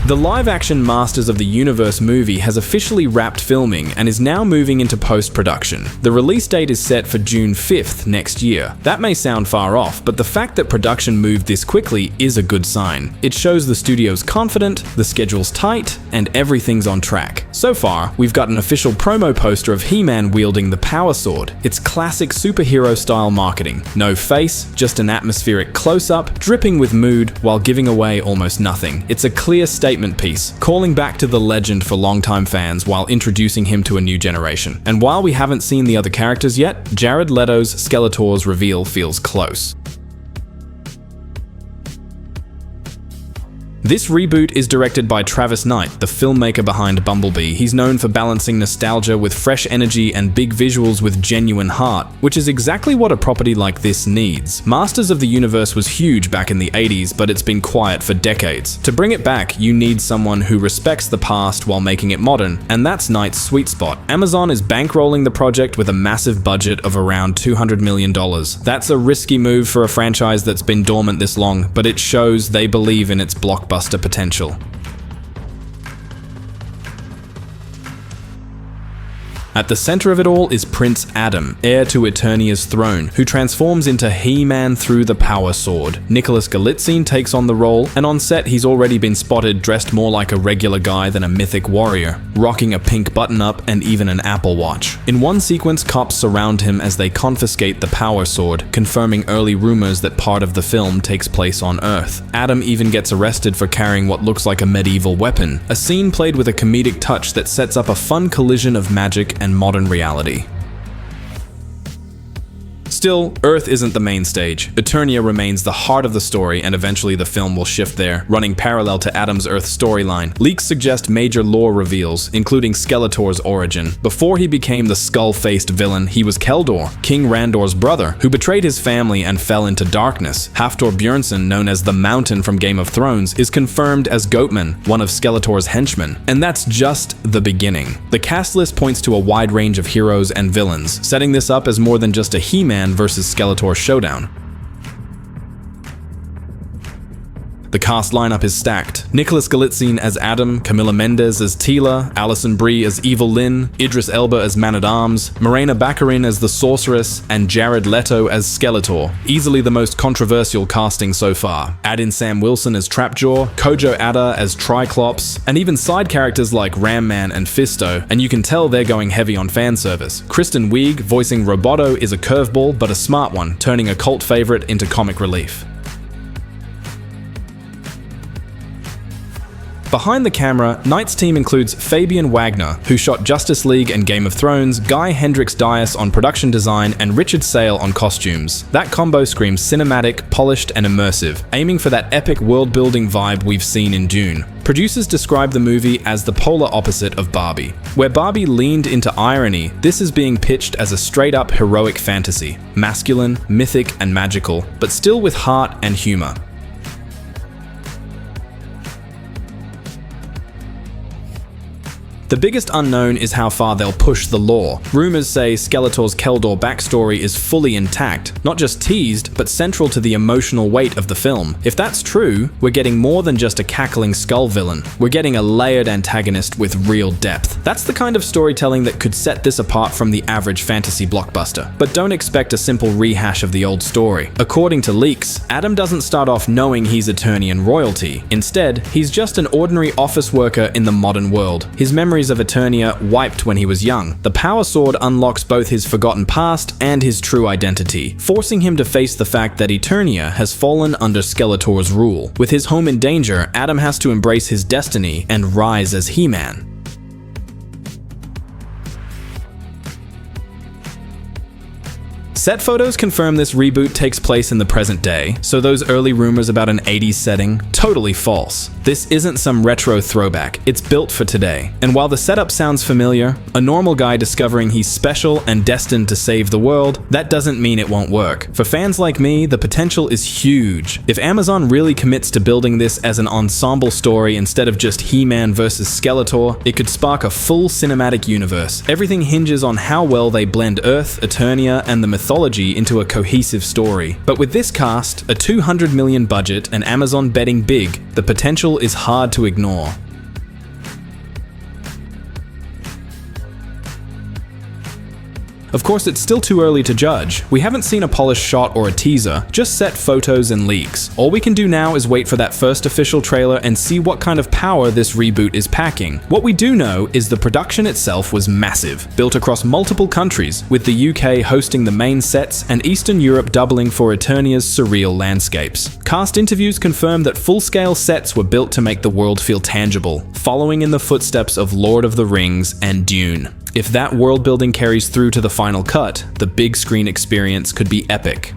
The live-action Masters of the Universe movie has officially wrapped filming and is now moving into post-production. The release date is set for June 5th next year. That may sound far off, but the fact that production moved this quickly is a good sign. It shows the studio's confident, the schedule's tight, and everything's on track. So far, we've got an official promo poster of He-Man wielding the Power Sword. It's classic superhero-style marketing. No face, just an atmospheric close-up, dripping with mood while giving away almost nothing. It's a clear statement piece, calling back to the legend for longtime fans while introducing him to a new generation. And while we haven't seen the other characters yet, Jared Leto's Skeletor's reveal feels close. This reboot is directed by Travis Knight, the filmmaker behind Bumblebee. He's known for balancing nostalgia with fresh energy and big visuals with genuine heart, which is exactly what a property like this needs. Masters of the Universe was huge back in the 80s, but it's been quiet for decades. To bring it back, you need someone who respects the past while making it modern, and that's Knight's sweet spot. Amazon is bankrolling the project with a massive budget of around $200 million. That's a risky move for a franchise that's been dormant this long, but it shows they believe in its blockbuster potential. At the center of it all is Prince Adam, heir to Eternia's throne, who transforms into He-Man through the Power Sword. Nicholas Galitzine takes on the role, and on set he's already been spotted dressed more like a regular guy than a mythic warrior, rocking a pink button-up and even an Apple Watch. In one sequence, cops surround him as they confiscate the Power Sword, confirming early rumors that part of the film takes place on Earth. Adam even gets arrested for carrying what looks like a medieval weapon, a scene played with a comedic touch that sets up a fun collision of magic and modern reality. Still, Earth isn't the main stage. Eternia remains the heart of the story, and eventually the film will shift there, running parallel to Adam's Earth storyline. Leaks suggest major lore reveals, including Skeletor's origin. Before he became the skull-faced villain, he was Keldor, King Randor's brother, who betrayed his family and fell into darkness. Haftor Bjornsson, known as the Mountain from Game of Thrones, is confirmed as Goatman, one of Skeletor's henchmen. And that's just the beginning. The cast list points to a wide range of heroes and villains, setting this up as more than just a He-Man versus Skeletor showdown. The cast lineup is stacked. Nicholas Galitzine as Adam, Camila Mendes as Teela, Alison Brie as Evil Lyn, Idris Elba as Man-at-Arms, Morena Baccarin as the Sorceress, and Jared Leto as Skeletor. Easily the most controversial casting so far. Add in Sam Wilson as Trapjaw, Kojo Ada as Triclops, and even side characters like Ram Man and Fisto, and you can tell they're going heavy on fan service. Kristen Wiig, voicing Roboto, is a curveball, but a smart one, turning a cult favorite into comic relief. Behind the camera, Knight's team includes Fabian Wagner, who shot Justice League and Game of Thrones, Guy Hendricks Dias on production design, and Richard Sale on costumes. That combo screams cinematic, polished, and immersive, aiming for that epic world-building vibe we've seen in Dune. Producers describe the movie as the polar opposite of Barbie. Where Barbie leaned into irony, this is being pitched as a straight-up heroic fantasy, masculine, mythic, and magical, but still with heart and humor. The biggest unknown is how far they'll push the lore. Rumors say Skeletor's Keldor backstory is fully intact, not just teased, but central to the emotional weight of the film. If that's true, we're getting more than just a cackling skull villain. We're getting a layered antagonist with real depth. That's the kind of storytelling that could set this apart from the average fantasy blockbuster. But don't expect a simple rehash of the old story. According to leaks, Adam doesn't start off knowing he's Eternian royalty. Instead, he's just an ordinary office worker in the modern world. His memories of Eternia wiped when he was young. The Power Sword unlocks both his forgotten past and his true identity, forcing him to face the fact that Eternia has fallen under Skeletor's rule. With his home in danger, Adam has to embrace his destiny and rise as He-Man. Set photos confirm this reboot takes place in the present day, so those early rumors about an 80s setting, totally false. This isn't some retro throwback, it's built for today. And while the setup sounds familiar, a normal guy discovering he's special and destined to save the world, that doesn't mean it won't work. For fans like me, the potential is huge. If Amazon really commits to building this as an ensemble story instead of just He-Man versus Skeletor, it could spark a full cinematic universe. Everything hinges on how well they blend Earth, Eternia, and the mythology mythology into a cohesive story. But with this cast, a $200 million budget, and Amazon betting big, the potential is hard to ignore. Of course, it's still too early to judge. We haven't seen a polished shot or a teaser, just set photos and leaks. All we can do now is wait for that first official trailer and see what kind of power this reboot is packing. What we do know is the production itself was massive, built across multiple countries, with the UK hosting the main sets and Eastern Europe doubling for Eternia's surreal landscapes. Cast interviews confirm that full-scale sets were built to make the world feel tangible, following in the footsteps of Lord of the Rings and Dune. If that world building carries through to the final cut, the big screen experience could be epic.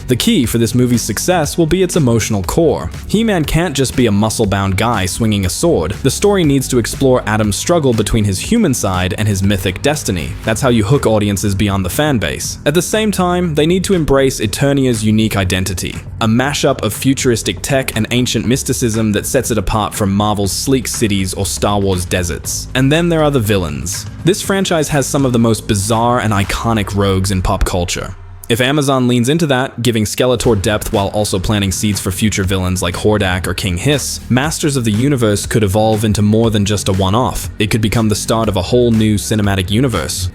The key for this movie's success will be its emotional core. He-Man can't just be a muscle-bound guy swinging a sword. The story needs to explore Adam's struggle between his human side and his mythic destiny. That's how you hook audiences beyond the fan base. At the same time, they need to embrace Eternia's unique identity, a mashup of futuristic tech and ancient mysticism that sets it apart from Marvel's sleek cities or Star Wars deserts. And then there are the villains. This franchise has some of the most bizarre and iconic rogues in pop culture. If Amazon leans into that, giving Skeletor depth while also planting seeds for future villains like Hordak or King Hiss, Masters of the Universe could evolve into more than just a one-off. It could become the start of a whole new cinematic universe.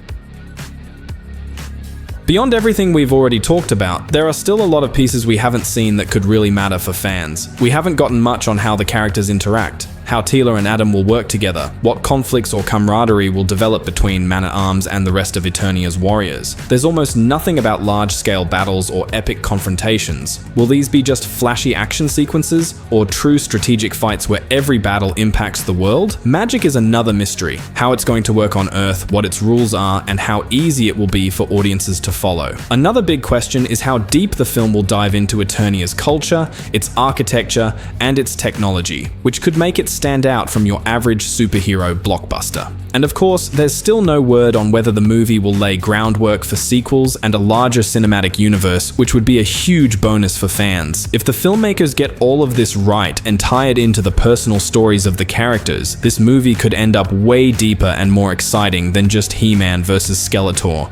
Beyond everything we've already talked about, there are still a lot of pieces we haven't seen that could really matter for fans. We haven't gotten much on how the characters interact, how Teela and Adam will work together, what conflicts or camaraderie will develop between Man-at-Arms and the rest of Eternia's warriors. There's almost nothing about large-scale battles or epic confrontations. Will these be just flashy action sequences, or true strategic fights where every battle impacts the world? Magic is another mystery. How it's going to work on Earth, what its rules are, and how easy it will be for audiences to follow. Another big question is how deep the film will dive into Eternia's culture, its architecture, and its technology, which could make it stand out from your average superhero blockbuster. And of course, there's still no word on whether the movie will lay groundwork for sequels and a larger cinematic universe, which would be a huge bonus for fans. If the filmmakers get all of this right and tie it into the personal stories of the characters, this movie could end up way deeper and more exciting than just He-Man versus Skeletor.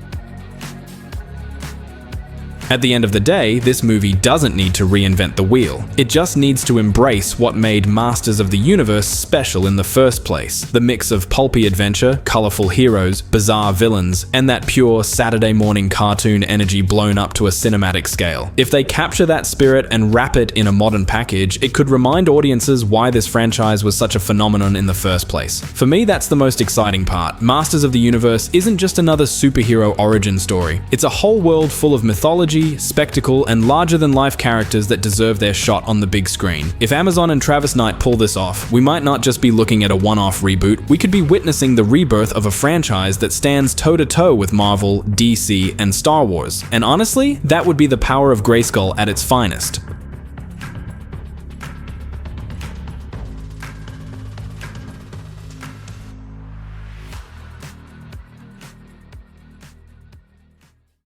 At the end of the day, this movie doesn't need to reinvent the wheel. It just needs to embrace what made Masters of the Universe special in the first place. The mix of pulpy adventure, colorful heroes, bizarre villains, and that pure Saturday morning cartoon energy blown up to a cinematic scale. If they capture that spirit and wrap it in a modern package, it could remind audiences why this franchise was such a phenomenon in the first place. For me, that's the most exciting part. Masters of the Universe isn't just another superhero origin story. It's a whole world full of mythology, spectacle, and larger-than-life characters that deserve their shot on the big screen. If Amazon and Travis Knight pull this off, we might not just be looking at a one-off reboot, we could be witnessing the rebirth of a franchise that stands toe-to-toe with Marvel, DC, and Star Wars. And honestly, that would be the power of Grayskull at its finest.